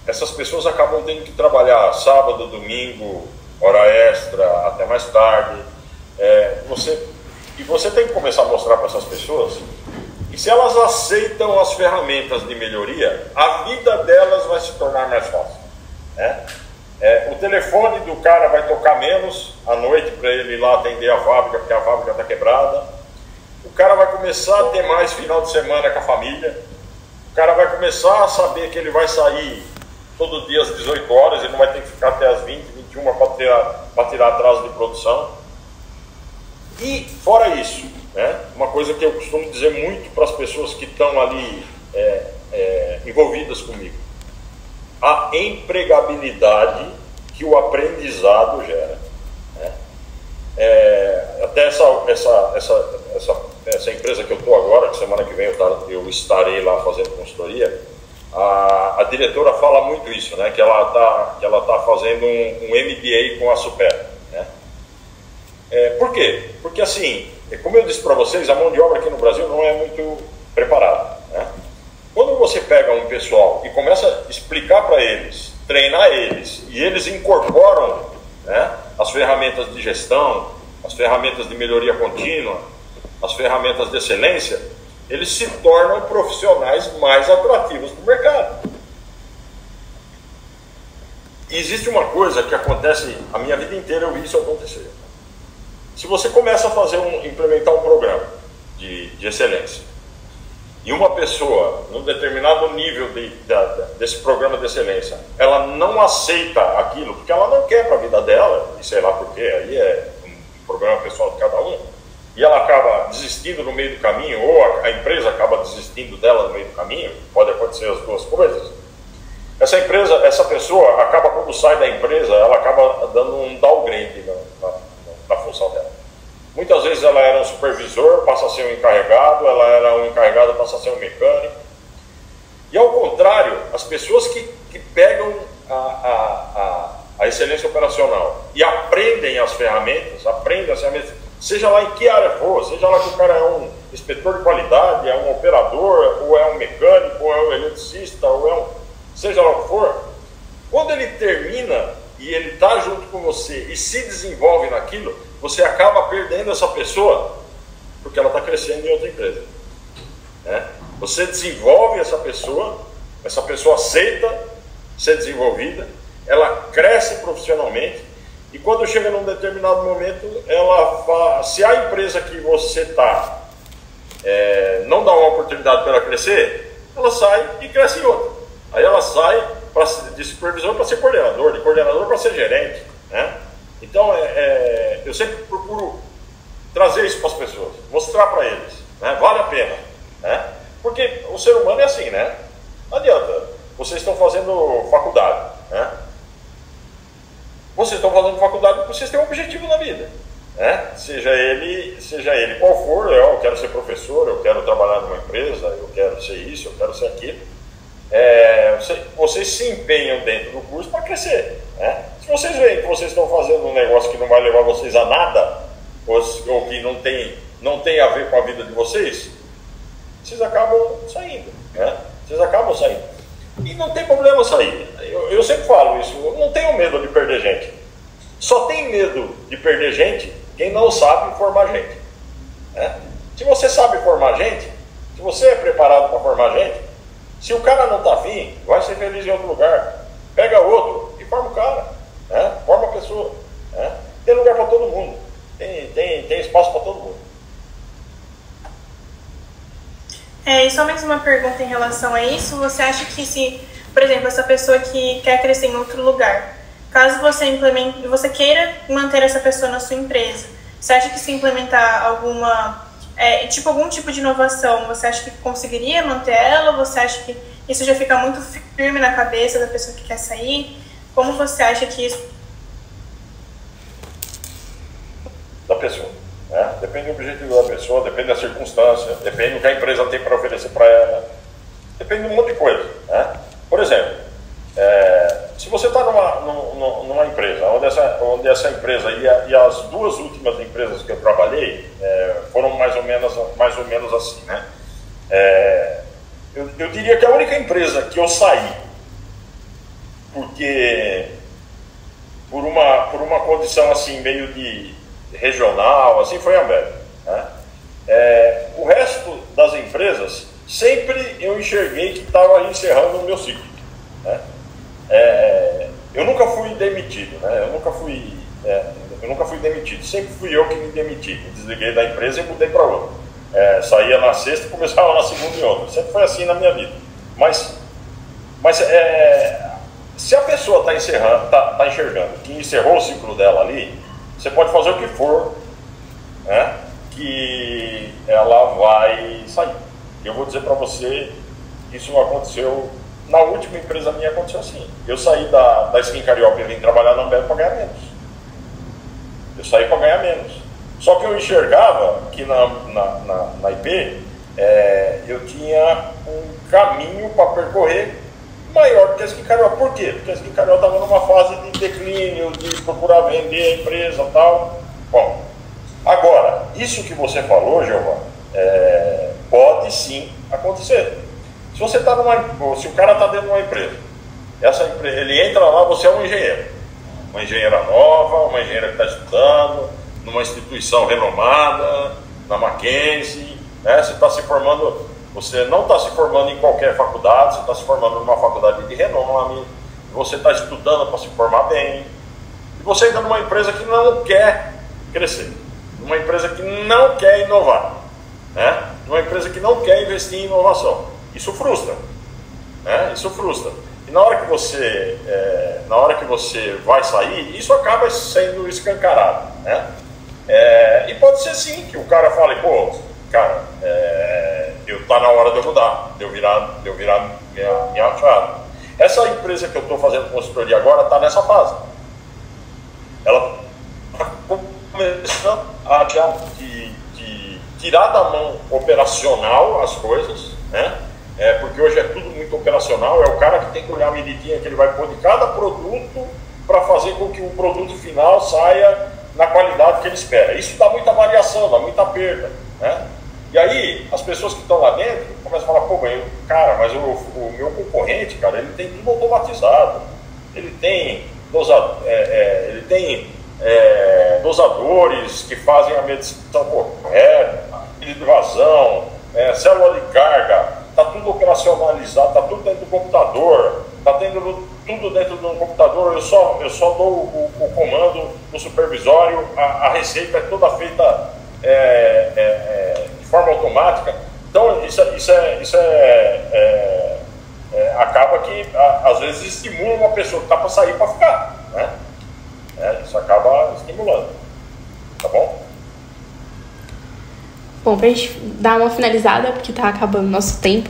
essas pessoas acabam tendo que trabalhar sábado, domingo, hora extra, até mais tarde. Você tem que começar a mostrar para essas pessoas que se elas aceitam as ferramentas de melhoria, a vida delas vai se tornar mais fácil, né? O telefone do cara vai tocar menos à noite para ele ir lá atender a fábrica, porque a fábrica está quebrada. O cara vai começar a ter mais final de semana com a família. O cara vai começar a saber que ele vai sair todo dia às 18 horas, ele não vai ter que ficar até às 20, 21 para tirar atraso de produção. E fora isso, né, uma coisa que eu costumo dizer muito para as pessoas que estão ali envolvidas comigo: a empregabilidade que o aprendizado gera, né? Até essa empresa que eu estou agora, que semana que vem eu estarei lá fazendo consultoria, a diretora fala muito isso, né? Que ela tá fazendo um MBA com a Super, né? Por quê? Porque assim, como eu disse para vocês, a mão de obra aqui no Brasil não é muito preparada, né? Quando você pega um pessoal e começa a explicar para eles, treinar eles, e eles incorporam, né, as ferramentas de gestão, as ferramentas de melhoria contínua, as ferramentas de excelência, eles se tornam profissionais mais atrativos do mercado. E existe uma coisa que acontece, a minha vida inteira eu vi isso acontecer. Se você começa a implementar um programa de excelência, e uma pessoa, num determinado nível desse programa de excelência, ela não aceita aquilo, porque ela não quer para a vida dela, e sei lá porquê, aí é um problema pessoal de cada um, e ela acaba desistindo no meio do caminho, ou a empresa acaba desistindo dela no meio do caminho, pode acontecer as duas coisas. Essa pessoa acaba, quando sai da empresa, ela acaba dando um downgrade na função dela. Muitas vezes ela era um supervisor, passa a ser um encarregado, ela era um encarregado, passa a ser um mecânico. E ao contrário, as pessoas que pegam a excelência operacional e aprendem as ferramentas, seja lá em que área for, seja lá que o cara é um inspetor de qualidade, é um operador, ou é um mecânico, ou é um eletricista, seja lá o que for, quando ele termina e ele está junto com você e se desenvolve naquilo, você acaba perdendo essa pessoa porque ela está crescendo em outra empresa, né? Você desenvolve essa pessoa aceita ser desenvolvida, ela cresce profissionalmente, e quando chega num determinado momento, se a empresa que você está não dá uma oportunidade para ela crescer, ela sai e cresce em outra. Aí ela sai de supervisor para ser coordenador, de coordenador para ser gerente, né? Então, eu sempre procuro trazer isso para as pessoas, mostrar para eles, né? Vale a pena, né? Porque o ser humano é assim, né? Não adianta, vocês estão fazendo faculdade, né? Vocês estão fazendo faculdade porque vocês têm um objetivo na vida, né? Seja ele qual for, eu quero ser professor, eu quero trabalhar numa empresa, eu quero ser isso, eu quero ser aquilo. Vocês se empenham dentro do curso para crescer, né? Se vocês veem que vocês estão fazendo um negócio que não vai levar vocês a nada, ou que não tem a ver com a vida de vocês acabam saindo, né? Vocês acabam saindo. E não tem problema sair. Eu sempre falo isso, eu não tenho medo de perder gente. Só tem medo de perder gente quem não sabe formar gente, né? Se você sabe formar gente, se você é preparado para formar gente, se o cara não está afim, vai ser feliz em outro lugar. Pega outro e forma o cara, né? Forma a pessoa, né? Tem lugar para todo mundo. Tem espaço para todo mundo. E só mais uma pergunta em relação a isso. Você acha que se, por exemplo, essa pessoa que quer crescer em outro lugar, caso você queira manter essa pessoa na sua empresa, você acha que se implementar algum tipo de inovação, você acha que conseguiria manter ela? Ou você acha que isso já fica muito firme na cabeça da pessoa que quer sair? Como você acha que isso... Da pessoa, né? Depende do objetivo da pessoa, depende da circunstância, depende do que a empresa tem para oferecer para ela, depende de um monte de coisa, né? Por exemplo, se você está numa empresa, onde essa empresa e as duas últimas empresas que eu trabalhei foram mais ou menos assim, né? Eu diria que a única empresa que eu saí porque por uma condição assim meio de regional, assim foi a Ambev, né? O resto das empresas sempre eu enxerguei que estava encerrando o meu ciclo, né? Eu nunca fui demitido, né? Eu nunca fui demitido, sempre fui eu que me demiti, me desliguei da empresa e mudei para outra. Saía na sexta e começava na segunda e outra, sempre foi assim na minha vida. Mas se a pessoa está enxergando que encerrou o ciclo dela ali, você pode fazer o que for, né, que ela vai sair. Eu vou dizer para você, isso aconteceu na última empresa minha, aconteceu assim. Eu saí da Skin Carioca e vim trabalhar na Ambev para ganhar menos. Eu saí para ganhar menos. Só que eu enxergava que na IP eu tinha um caminho para percorrer maior do que a Skin Carioca. Por quê? Porque a Skin Carioca estava numa fase de declínio, de procurar vender a empresa e tal. Bom, agora, isso que você falou, Giovanni, pode sim acontecer. Se você tá se o cara está dentro de uma empresa, ele entra lá, você é um engenheiro, uma engenheira nova, uma engenheira que está estudando, numa instituição renomada, na Mackenzie, né? Você está se formando, você não está se formando em qualquer faculdade, você está se formando numa faculdade de renome, você está estudando para se formar bem, e você entra numa empresa que não quer crescer, numa empresa que não quer inovar, né? Numa empresa que não quer investir em inovação. Isso frustra, né? Isso frustra. E na hora que você vai sair, isso acaba sendo escancarado, né? E pode ser sim que o cara fale, pô, cara, tá na hora de eu mudar, de eu virar minha chave. Essa empresa que eu estou fazendo consultoria agora está nessa fase. Ela está começando a tirar da mão operacional as coisas, né? Porque hoje é tudo muito operacional, é o cara que tem que olhar a medidinha que ele vai pôr de cada produto para fazer com que o produto final saia na qualidade que ele espera. Isso dá muita variação, dá muita perda, né? E aí, as pessoas que estão lá dentro começam a falar, pô, cara, mas o meu concorrente, cara, ele tem tudo automatizado, ele tem dosadores que fazem a medição correta, de vazão, célula de carga, está tudo operacionalizado, está tudo dentro do computador, está tendo tudo dentro de um computador, eu só dou o comando no supervisório, a receita é toda feita de forma automática. Então isso acaba que às vezes estimula uma pessoa que está para sair para ficar, né? Isso acaba estimulando, tá bom? Bom, para a gente dar uma finalizada, porque está acabando o nosso tempo,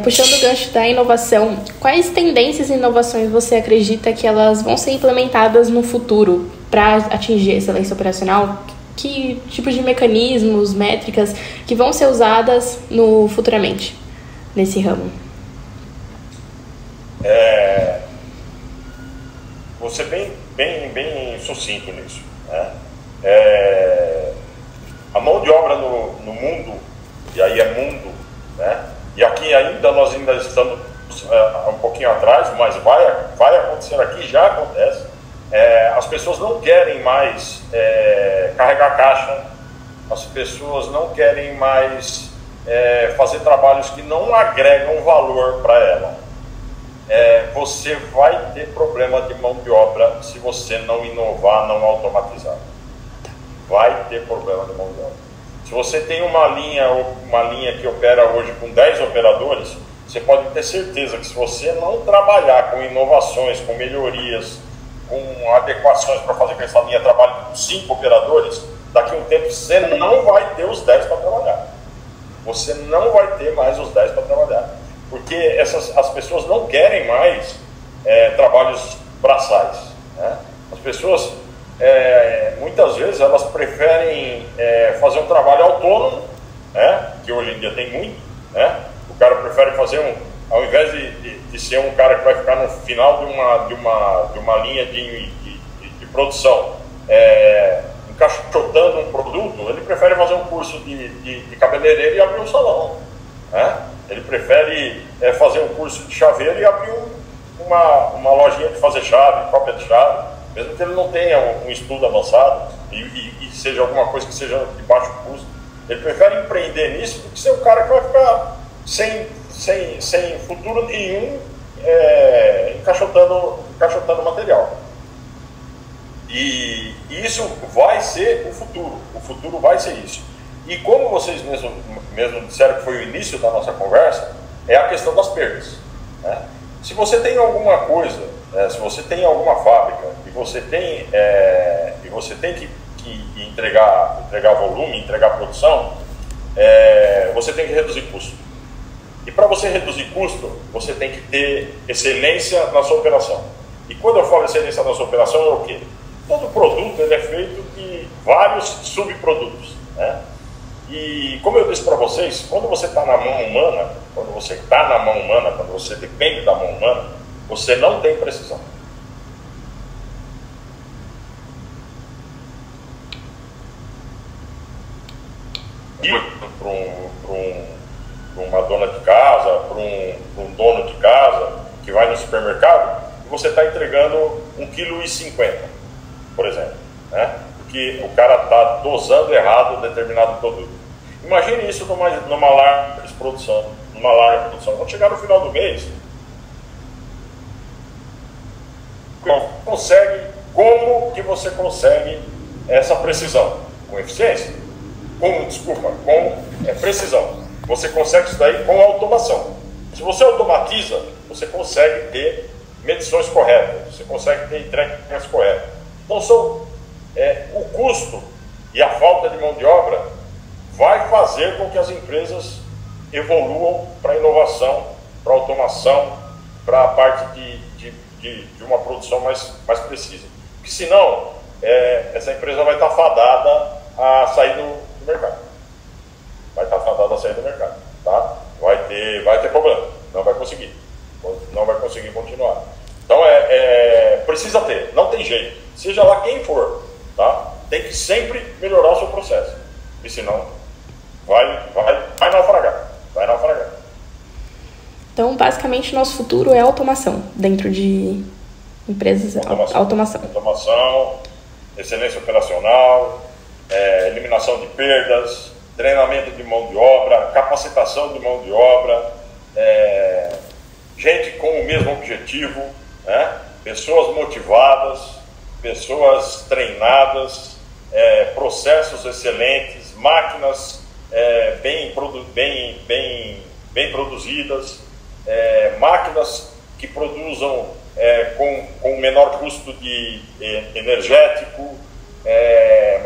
puxando o gancho da inovação, quais tendências e inovações você acredita que elas vão ser implementadas no futuro para atingir a excelência operacional? Que tipos de mecanismos, métricas que vão ser usadas futuramente nesse ramo? Vou ser bem sucinto nisso, né? A mão de obra no mundo, e aí é mundo, né? E aqui nós ainda estamos um pouquinho atrás, mas vai acontecer aqui, já acontece. As pessoas não querem mais carregar caixa, as pessoas não querem mais fazer trabalhos que não agregam valor para ela. Você vai ter problema de mão de obra se você não inovar, não automatizar. Vai ter problema de mão de obra. Se você tem uma linha que opera hoje com 10 operadores, você pode ter certeza que se você não trabalhar com inovações, com melhorias, com adequações para fazer com que essa linha trabalhe com 5 operadores, daqui a um tempo você não vai ter os 10 para trabalhar. Você não vai ter mais os 10 para trabalhar. Porque as pessoas não querem mais trabalhos braçais, né? As pessoas, muitas vezes, elas preferem fazer um trabalho autônomo, né? Que hoje em dia tem muito, né? O cara prefere fazer ao invés de ser um cara que vai ficar no final de uma linha de produção, encaixotando um produto, ele prefere fazer um curso de cabeleireiro e abrir um salão, né? Ele prefere fazer um curso de chaveiro e abrir uma lojinha de fazer chave, cópia de chave, mesmo que ele não tenha um estudo avançado e seja alguma coisa que seja de baixo custo, ele prefere empreender nisso do que ser o cara que vai ficar sem futuro nenhum encaixotando material. E isso vai ser o futuro vai ser isso. E como vocês mesmo disseram que foi o início da nossa conversa, é a questão das perdas, né? Se você tem alguma coisa, se você tem alguma fábrica e você tem que entregar volume, entregar produção, você tem que reduzir custo. E para você reduzir custo, você tem que ter excelência na sua operação. E quando eu falo excelência na sua operação, é o quê? Todo produto ele é feito de vários subprodutos, né? E como eu disse para vocês, quando você está na mão humana, quando você depende da mão humana, você não tem precisão. Para uma dona de casa, para um dono de casa que vai no supermercado, e você está entregando 1,50 kg, por exemplo, né? Porque o cara está dosando errado determinado produto. Imagine isso numa larga produção. Quando chegar no final do mês, como que você consegue essa precisão? Com eficiência? Com precisão. Você consegue isso daí com automação. Se você automatiza, você consegue ter medições corretas, você consegue ter entregas corretas. Então, o custo e a falta de mão de obra vai fazer com que as empresas evoluam para a inovação, para a automação, para a parte de uma produção mais precisa. Porque senão, essa empresa vai estar fadada a sair do mercado. Tá? Vai ter problema, não vai conseguir continuar. Então, precisa ter, não tem jeito. Seja lá quem for, tá? Tem que sempre melhorar o seu processo. E senão, vai naufragar. Então, basicamente, nosso futuro é automação dentro de empresas. Automação, excelência operacional, eliminação de perdas, treinamento de mão de obra, capacitação de mão de obra, gente com o mesmo objetivo, né? Pessoas motivadas, pessoas treinadas, processos excelentes, máquinas bem produzidas, máquinas que produzam com menor custo energético,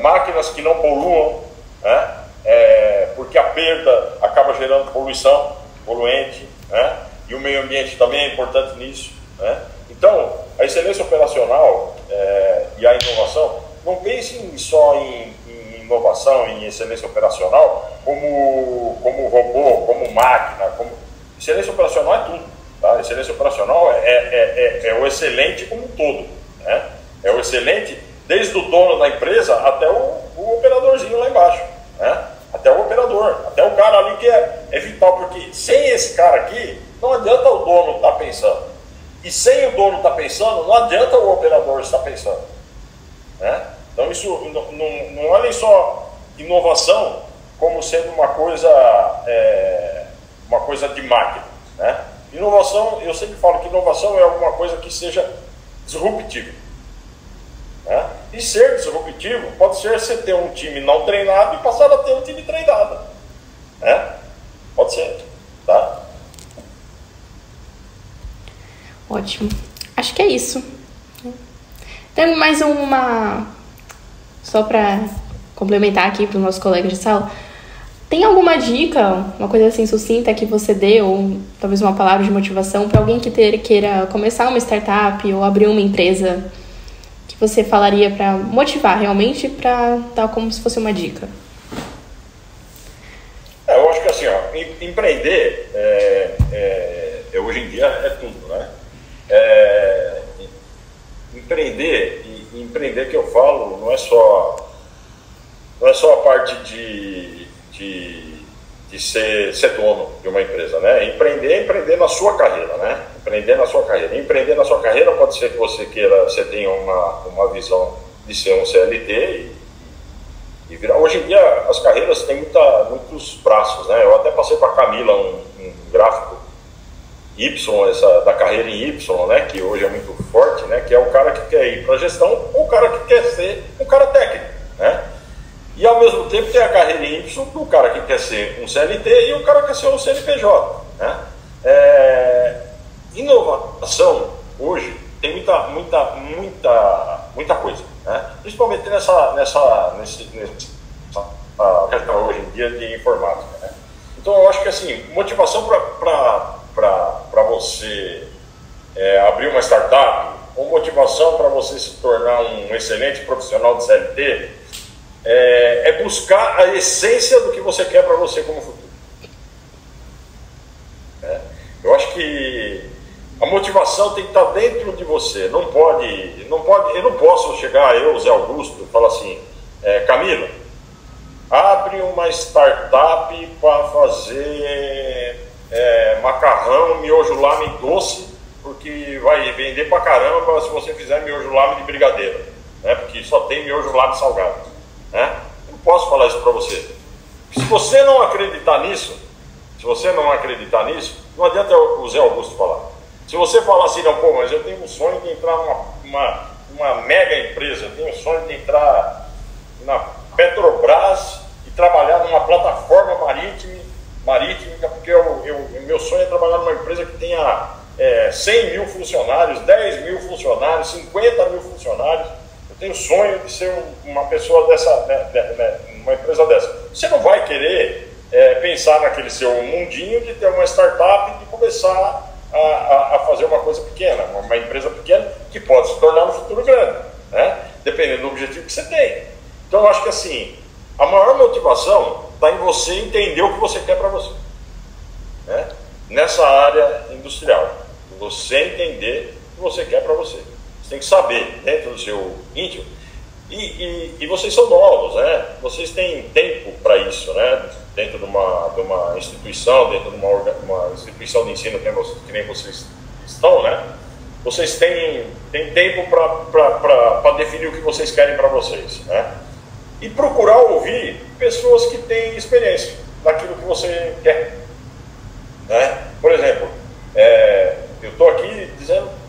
máquinas que não poluam, né? Porque a perda acaba gerando poluente, né? E o meio ambiente também é importante nisso, né? Então, a excelência operacional e a inovação, não pensem só em inovação, em excelência operacional, como robô, como máquina, excelência operacional é tudo, tá? Excelência operacional é o excelente como um todo, né? É o excelente desde o dono da empresa até o operadorzinho lá embaixo, né? Até o operador, até o cara ali que é vital, porque sem esse cara aqui, não adianta o dono estar pensando. E sem o dono estar pensando, não adianta o operador estar pensando, né? Então isso não olhem só inovação como sendo uma coisa de máquina, né? Inovação, eu sempre falo que inovação é alguma coisa que seja disruptiva, né? E ser disruptivo pode ser você ter um time não treinado e passar a ter um time treinado, né? Pode ser, tá? Ótimo. Acho que é isso. Tem mais uma... Só para complementar aqui para os nossos colegas de sala. Tem alguma dica, uma coisa assim sucinta que você dê, ou talvez uma palavra de motivação para alguém que queira começar uma startup ou abrir uma empresa, que você falaria para motivar realmente, para dar como se fosse uma dica? Eu acho que assim, empreender hoje em dia é tudo, né? Empreender que eu falo não é só a parte de ser dono de uma empresa, né? Empreender na sua carreira, né? Empreender na sua carreira pode ser que você tenha uma visão de ser um CLT e virar. Hoje em dia as carreiras têm muitos braços, né? Eu até passei para a Camila um gráfico Y, da carreira em Y, né? Que hoje é muito forte, né? Que é o cara que quer ir para a gestão ou o cara que quer ser um cara técnico, né? E ao mesmo tempo tem a carreira em Y do cara que quer ser um CLT e o cara que quer ser um CNPJ, né? Inovação hoje tem muita coisa, né? Principalmente nessa hoje em dia de informática, né? Então eu acho que assim, motivação para você abrir uma startup ou motivação para você se tornar um excelente profissional de CLT é buscar a essência do que você quer para você como futuro. Eu acho que a motivação tem que estar dentro de você. Eu não posso chegar, Zé Augusto, e falar assim, Camila, abre uma startup para fazer macarrão, miojo lame doce, porque vai vender pra caramba se você fizer miojo lame de brigadeiro, né? Porque só tem miojo lame salgado, né? Eu não posso falar isso para você. Se você não acreditar nisso, não adianta o Zé Augusto falar. Se você falar assim, não, pô, mas eu tenho um sonho de entrar numa mega empresa, eu tenho um sonho de entrar na Petrobras e trabalhar numa plataforma marítima, porque meu sonho é trabalhar numa empresa que tenha 100 mil funcionários, 10 mil funcionários, 50 mil funcionários. Eu tenho sonho de ser uma pessoa uma empresa dessa. Você não vai querer pensar naquele seu mundinho de ter uma startup e de começar a fazer uma coisa pequena, uma empresa pequena que pode se tornar no futuro grande, né? Dependendo do objetivo que você tem. Então eu acho que assim, a maior motivação está em você entender o que você quer para você, né? Nessa área industrial, você entender o que você quer para você. Você tem que saber dentro do seu íntimo. E vocês são novos, né? Vocês têm tempo para isso, né? Dentro de uma instituição, dentro de uma instituição de ensino que nem vocês estão, né? Vocês têm tempo para definir o que vocês querem para vocês, né? E procurar ouvir pessoas que têm experiência naquilo que você quer, né? Por exemplo, eu estou aqui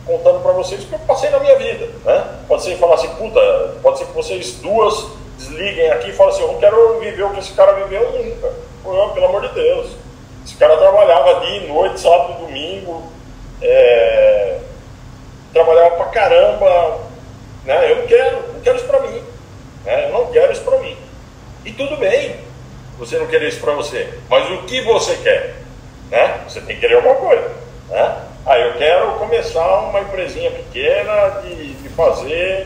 contando para vocês o que eu passei na minha vida, né? Pode ser falar assim, pode ser que vocês duas desliguem aqui e falem assim, eu não quero viver o que esse cara viveu nunca. Pô, pelo amor de Deus. Esse cara trabalhava dia e noite, sábado e domingo, trabalhava pra caramba, né? Eu não quero isso pra mim, né? Eu não quero isso pra mim. E tudo bem você não querer isso pra você, mas o que você quer, né? Você tem que querer alguma coisa, né? Eu quero começar uma empresinha pequena de fazer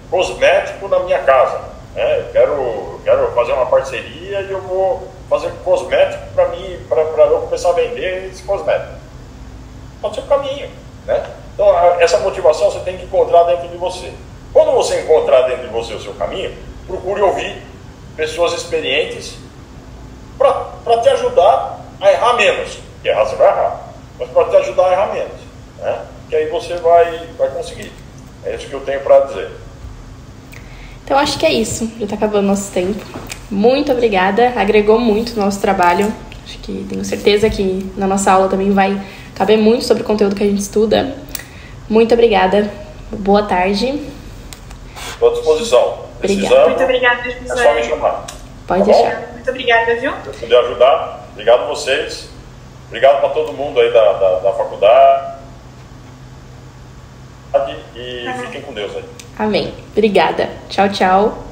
cosmético na minha casa, né? Eu quero fazer uma parceria e eu vou fazer cosmético para mim, para eu começar a vender esse cosmético. Pode ser o caminho, né? Então essa motivação você tem que encontrar dentro de você. Quando você encontrar dentro de você o seu caminho, procure ouvir pessoas experientes para te ajudar a errar menos. Que errar você vai errar, mas para te ajudar a errar menos, né? Que aí você vai conseguir. É isso que eu tenho para dizer. Então acho que é isso, já está acabando nosso tempo. Muito obrigada, agregou muito no nosso trabalho. Acho que tenho certeza que na nossa aula também vai caber muito sobre o conteúdo que a gente estuda. Muito obrigada, boa tarde. Estou à disposição. Obrigada. Muito obrigada, José. É só me chamar. Pode deixar. Muito obrigada, viu? Se eu puder ajudar, obrigado a vocês. Obrigado para todo mundo aí da faculdade. E fiquem com Deus aí. Amém. Obrigada. Tchau, tchau.